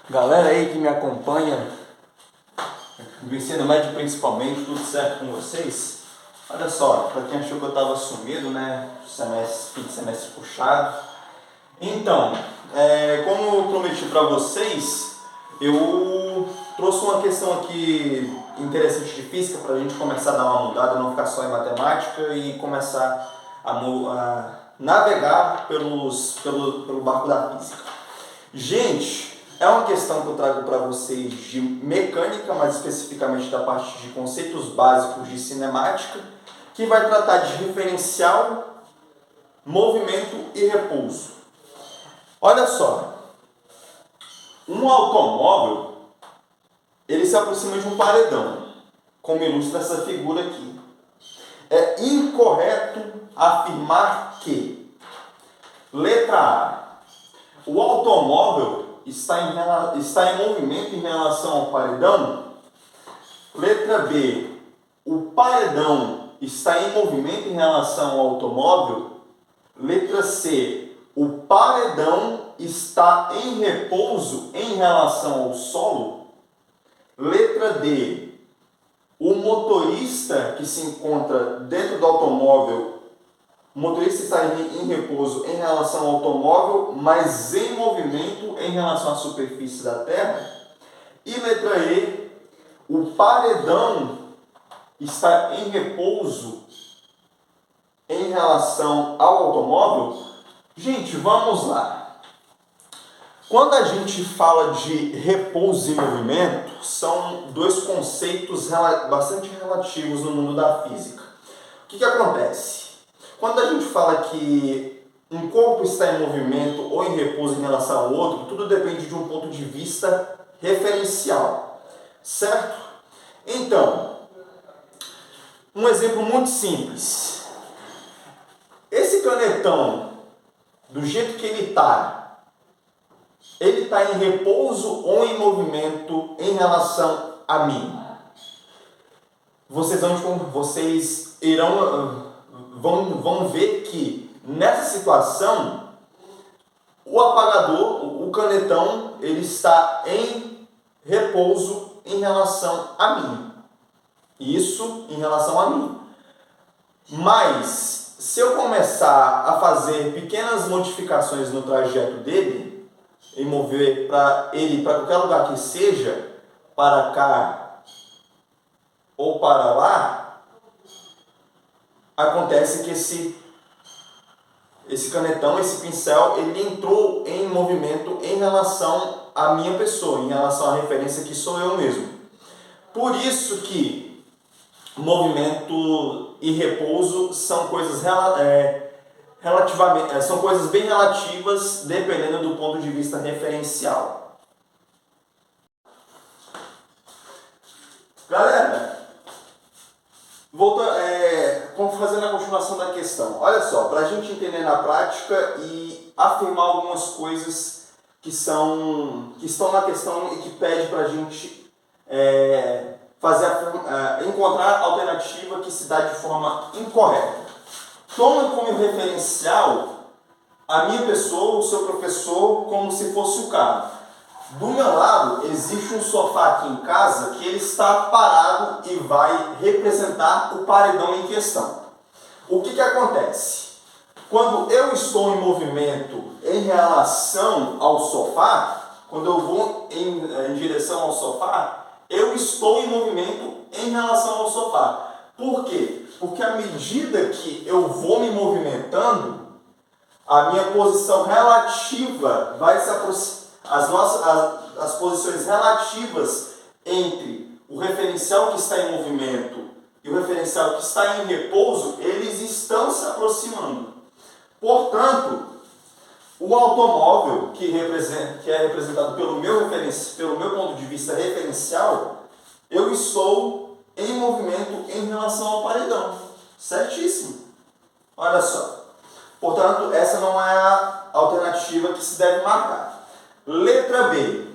Galera aí que me acompanha do ensino médio principalmente, tudo certo com vocês? Olha só, para quem achou que eu estava sumido, né? Fim de semestre puxado. Então, como eu prometi para vocês, eu trouxe uma questão aqui interessante de física para a gente começar a dar uma mudada, não ficar só em matemática e começar a navegar pelo barco da física. Gente, é uma questão que eu trago para vocês de mecânica, mais especificamente da parte de conceitos básicos de cinemática, que vai tratar de referencial, movimento e repouso. Olha só, um automóvel, ele se aproxima de um paredão, como ilustra essa figura aqui. É incorreto afirmar que, letra A, o automóvel está em movimento em relação ao paredão. Letra B, o paredão está em movimento em relação ao automóvel. Letra C, o paredão está em repouso em relação ao solo. Letra D, o motorista que se encontra dentro do automóvel, o motorista está em repouso em relação ao automóvel, mas em movimento em relação à superfície da Terra. E letra E, o paredão está em repouso em relação ao automóvel. Gente, vamos lá. Quando a gente fala de repouso e movimento, são dois conceitos bastante relativos no mundo da física. O que acontece? Quando a gente fala que um corpo está em movimento ou em repouso em relação ao outro, tudo depende de um ponto de vista referencial, certo? Então, um exemplo muito simples. Esse canetão, do jeito que ele está em repouso ou em movimento em relação a mim? Vocês vão ver que nessa situação o apagador, o canetão, ele está em repouso em relação a mim. Isso em relação a mim. Mas se eu começar a fazer pequenas modificações no trajeto dele e mover ele para qualquer lugar que seja, para cá ou para lá, acontece que esse canetão, esse pincel, ele entrou em movimento em relação à minha pessoa, em relação à referência que sou eu mesmo. Por isso que movimento e repouso são coisas são coisas bem relativas, dependendo do ponto de vista referencial. Galera, fazendo a continuação da questão. Olha só, para a gente entender na prática e afirmar algumas coisas que estão na questão e que pede para a gente encontrar alternativa que se dá de forma incorreta. Toma como referencial a minha pessoa, o seu professor, como se fosse o carro. Do meu lado, existe um sofá aqui em casa que ele está parado e vai representar o paredão em questão. O que acontece? Quando eu estou em movimento em relação ao sofá, quando eu vou em direção ao sofá, eu estou em movimento em relação ao sofá. Por quê? Porque à medida que eu vou me movimentando, a minha posição relativa vai se aproximar. As posições relativas entre o referencial que está em movimento e o referencial que está em repouso, eles estão se aproximando. Portanto, o automóvel, que é representado pelo meu ponto de vista referencial, eu estou em movimento em relação ao paredão. Certíssimo. Olha só. Portanto, essa não é a alternativa que se deve marcar. Letra B.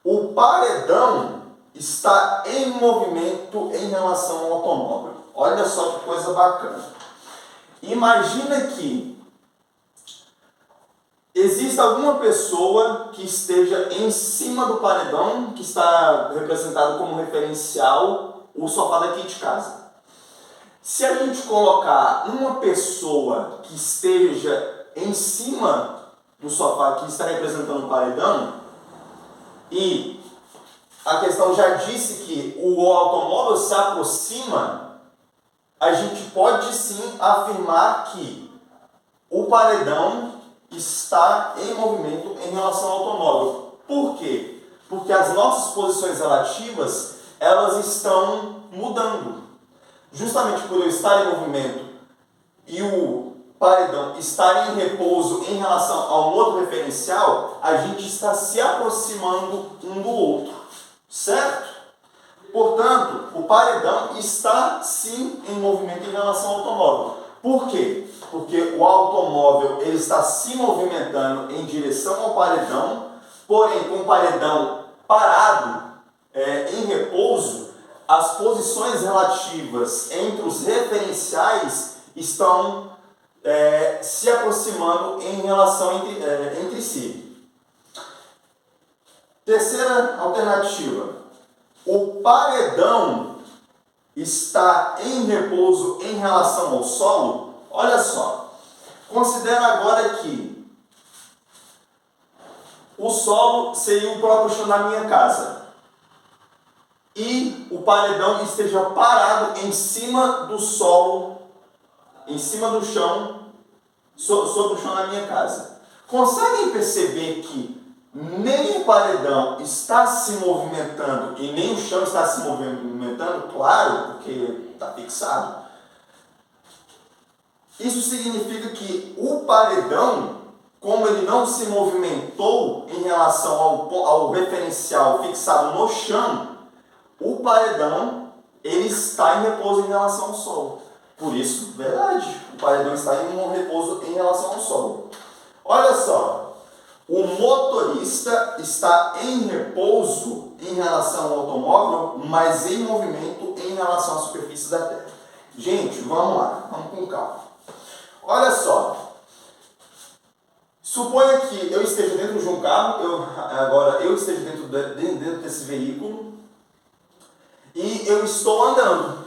O paredão está em movimento em relação ao automóvel. Olha só que coisa bacana. Imagina que existe alguma pessoa que esteja em cima do paredão, que está representado como referencial o sofá daqui de casa. Se a gente colocar uma pessoa que esteja em cima do sofá que está representando o paredão, e a questão já disse que o automóvel se aproxima, a gente pode sim afirmar que o paredão está em movimento em relação ao automóvel. Por quê? Porque as nossas posições relativas, elas estão mudando. Justamente por eu estar em movimento e o paredão estar em repouso em relação a um outro referencial, a gente está se aproximando um do outro, certo? Portanto, o paredão está sim em movimento em relação ao automóvel. Por quê? Porque o automóvel ele está se movimentando em direção ao paredão, porém com o paredão parado, em repouso, as posições relativas entre os referenciais estão se aproximando em relação entre si. Terceira alternativa, o paredão está em repouso em relação ao solo. Olha só, considera agora que o solo seria o próprio chão da minha casa e o paredão esteja parado em cima do solo, em cima do chão, sobre o chão da minha casa. Conseguem perceber que nem o paredão está se movimentando e nem o chão está se movimentando? Claro, porque está fixado. Isso significa que o paredão, como ele não se movimentou em relação ao referencial fixado no chão, o paredão ele está em repouso em relação ao solo. Por isso, verdade, o paredão está em repouso em relação ao solo. Olha só, o motorista está em repouso em relação ao automóvel, mas em movimento em relação à superfície da Terra. Gente, vamos lá, vamos com calma. Olha só, suponha que eu esteja dentro de um carro, eu esteja dentro desse veículo e eu estou andando.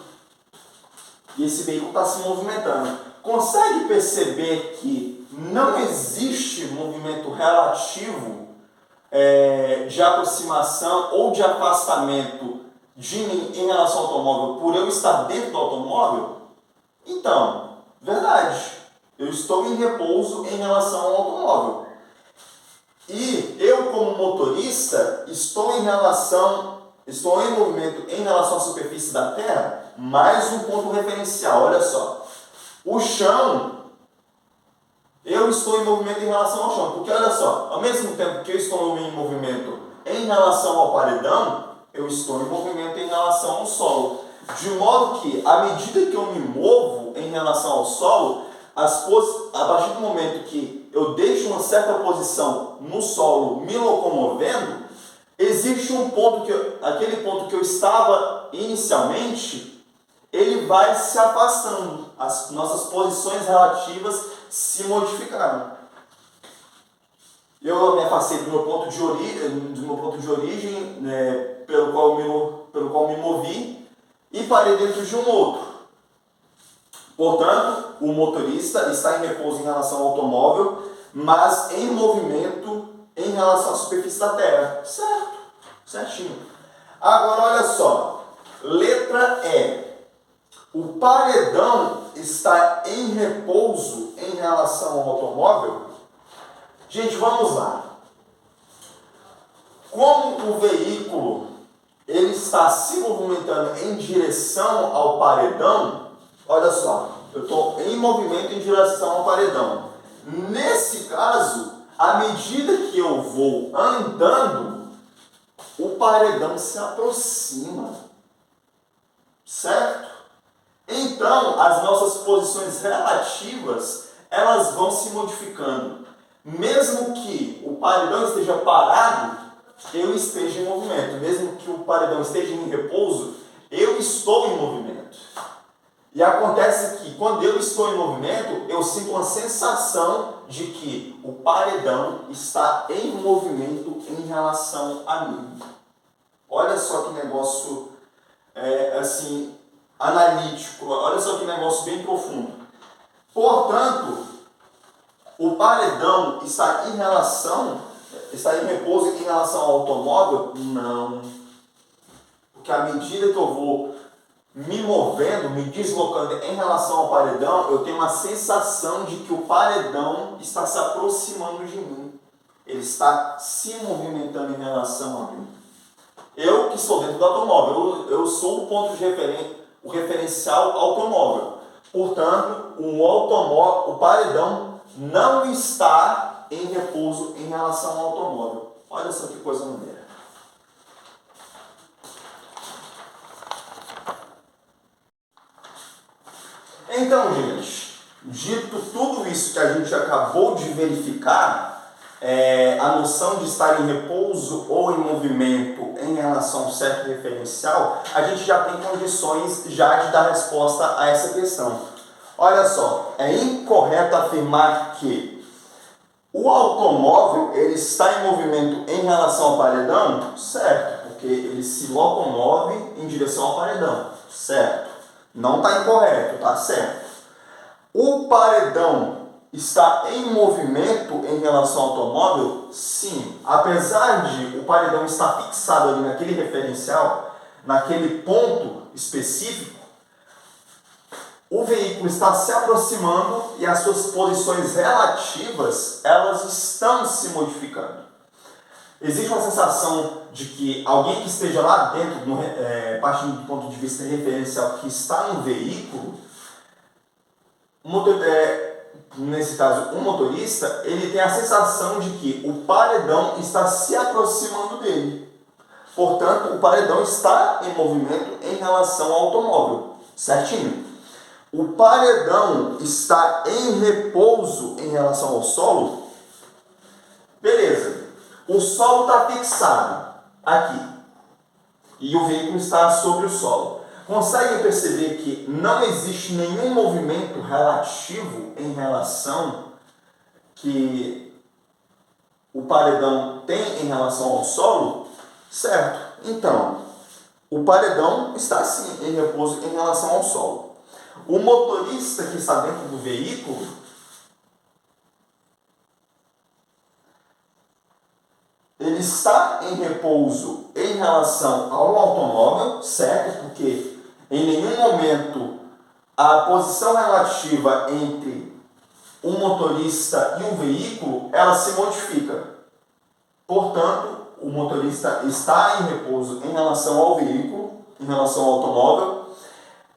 E esse veículo está se movimentando. Consegue perceber que não existe movimento relativo de aproximação ou de afastamento de mim em relação ao automóvel por eu estar dentro do automóvel? Então, verdade, eu estou em repouso em relação ao automóvel. E eu, como motorista, estou em movimento em relação à superfície da Terra. Mais um ponto referencial, olha só. O chão, eu estou em movimento em relação ao chão. Porque olha só, ao mesmo tempo que eu estou em movimento em relação ao paredão, eu estou em movimento em relação ao solo. De modo que, à medida que eu me movo em relação ao solo, a partir do momento que eu deixo uma certa posição no solo me locomovendo, existe um ponto aquele ponto que eu estava inicialmente, ele vai se afastando. As nossas posições relativas se modificaram. Eu me afastei do meu ponto de origem, pelo qual me movi, e parei dentro de um outro. Portanto, o motorista está em repouso em relação ao automóvel, mas em movimento em relação à superfície da Terra. Certo? Certinho. Agora, olha só. Letra E. O paredão está em repouso em relação ao automóvel? Gente, vamos lá. Como o veículo ele está se movimentando em direção ao paredão, olha só, eu estou em movimento em direção ao paredão. Nesse caso, à medida que eu vou andando, o paredão se aproxima, certo? Então, as nossas posições relativas, elas vão se modificando. Mesmo que o paredão esteja parado, eu esteja em movimento. Mesmo que o paredão esteja em repouso, eu estou em movimento. E acontece que quando eu estou em movimento, eu sinto uma sensação de que o paredão está em movimento em relação a mim. Olha só que negócio assim, analítico, olha só que negócio bem profundo. Portanto, o paredão está em repouso em relação ao automóvel? Não. Porque à medida que eu vou me movendo, me deslocando em relação ao paredão, eu tenho uma sensação de que o paredão está se aproximando de mim. Ele está se movimentando em relação a mim. Eu que estou dentro do automóvel, eu sou o ponto de o referencial automóvel. Portanto, o paredão não está em repouso em relação ao automóvel. Olha só que coisa maneira. Então, gente, dito tudo isso que a gente acabou de verificar, a noção de estar em repouso ou em movimento em relação a um certo referencial, a gente já tem condições já de dar resposta a essa questão. Olha só, é incorreto afirmar que o automóvel ele está em movimento em relação ao paredão? Certo, porque ele se locomove em direção ao paredão, certo? Não está incorreto, está certo. O paredão está em movimento em relação ao automóvel? Sim. Apesar de o paredão estar fixado ali naquele referencial, naquele ponto específico, o veículo está se aproximando e as suas posições relativas, elas estão se modificando. Existe uma sensação de que alguém que esteja lá dentro, partindo do ponto de vista referencial, que está no veículo, nesse caso, um motorista, ele tem a sensação de que o paredão está se aproximando dele. Portanto, o paredão está em movimento em relação ao automóvel. Certinho? O paredão está em repouso em relação ao solo? Beleza. O solo está fixado aqui. E o veículo está sobre o solo. Conseguem perceber que não existe nenhum movimento relativo em relação que o paredão tem em relação ao solo? Certo. Então, o paredão está sim em repouso em relação ao solo. O motorista que está dentro do veículo, ele está em repouso em relação ao automóvel, certo? Porque em nenhum momento a posição relativa entre o motorista e o veículo, ela se modifica. Portanto, o motorista está em repouso em relação ao veículo, em relação ao automóvel,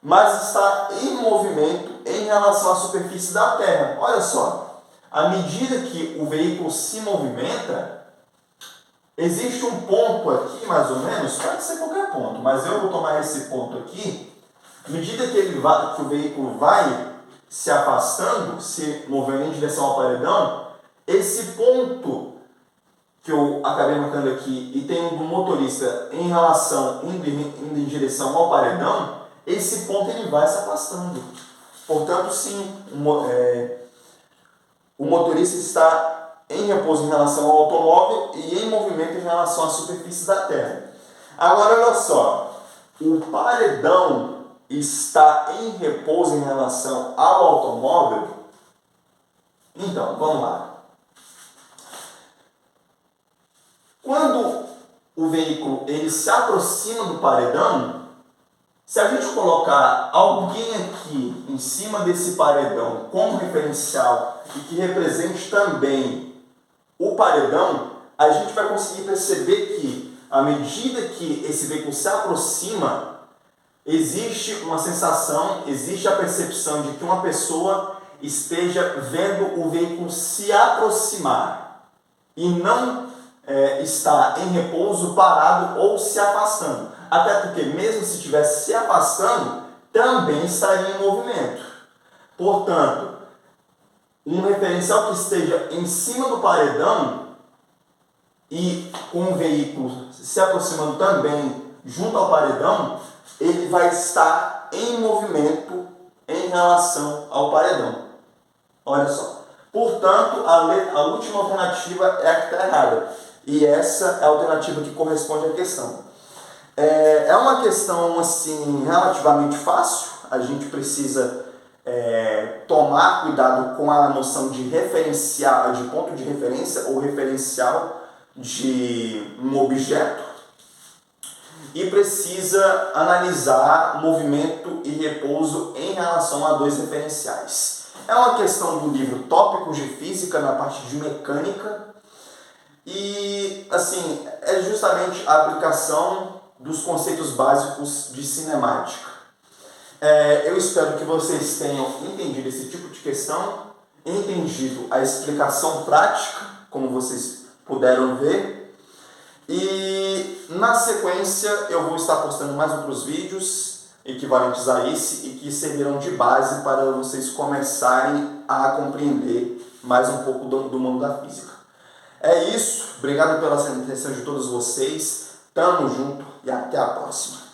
mas está em movimento em relação à superfície da terra. Olha só, à medida que o veículo se movimenta, existe um ponto aqui, mais ou menos, pode ser qualquer ponto, mas eu vou tomar esse ponto aqui. À medida que o veículo vai se afastando, se movendo em direção ao paredão, esse ponto que eu acabei marcando aqui e tem um do motorista indo em direção ao paredão, esse ponto ele vai se afastando. Portanto, sim, o motorista está em repouso em relação ao automóvel e em movimento em relação à superfície da terra. Agora, olha só, o paredão está em repouso em relação ao automóvel? Então, vamos lá. Quando o veículo ele se aproxima do paredão, se a gente colocar alguém aqui em cima desse paredão como referencial e que represente também o paredão, a gente vai conseguir perceber que, à medida que esse veículo se aproxima, existe uma sensação, existe a percepção de que uma pessoa esteja vendo o veículo se aproximar e não está em repouso, parado ou se afastando. Até porque mesmo se estivesse se afastando, também estaria em movimento. Portanto, um referencial que esteja em cima do paredão e com o veículo se aproximando também junto ao paredão, ele vai estar em movimento em relação ao paredão. Olha só. Portanto, a última alternativa é a que está errada. E essa é a alternativa que corresponde à questão. É uma questão assim, relativamente fácil. A gente precisa tomar cuidado com a noção de referencial, de ponto de referência ou referencial de um objeto. E precisa analisar movimento e repouso em relação a dois referenciais. É uma questão do livro Tópicos de Física, na parte de mecânica, e assim, é justamente a aplicação dos conceitos básicos de cinemática. Eu espero que vocês tenham entendido esse tipo de questão, entendido a explicação prática, como vocês puderam ver, e na sequência eu vou estar postando mais outros vídeos equivalentes a esse e que servirão de base para vocês começarem a compreender mais um pouco do mundo da física. É isso, obrigado pela atenção de todos vocês, tamo junto e até a próxima.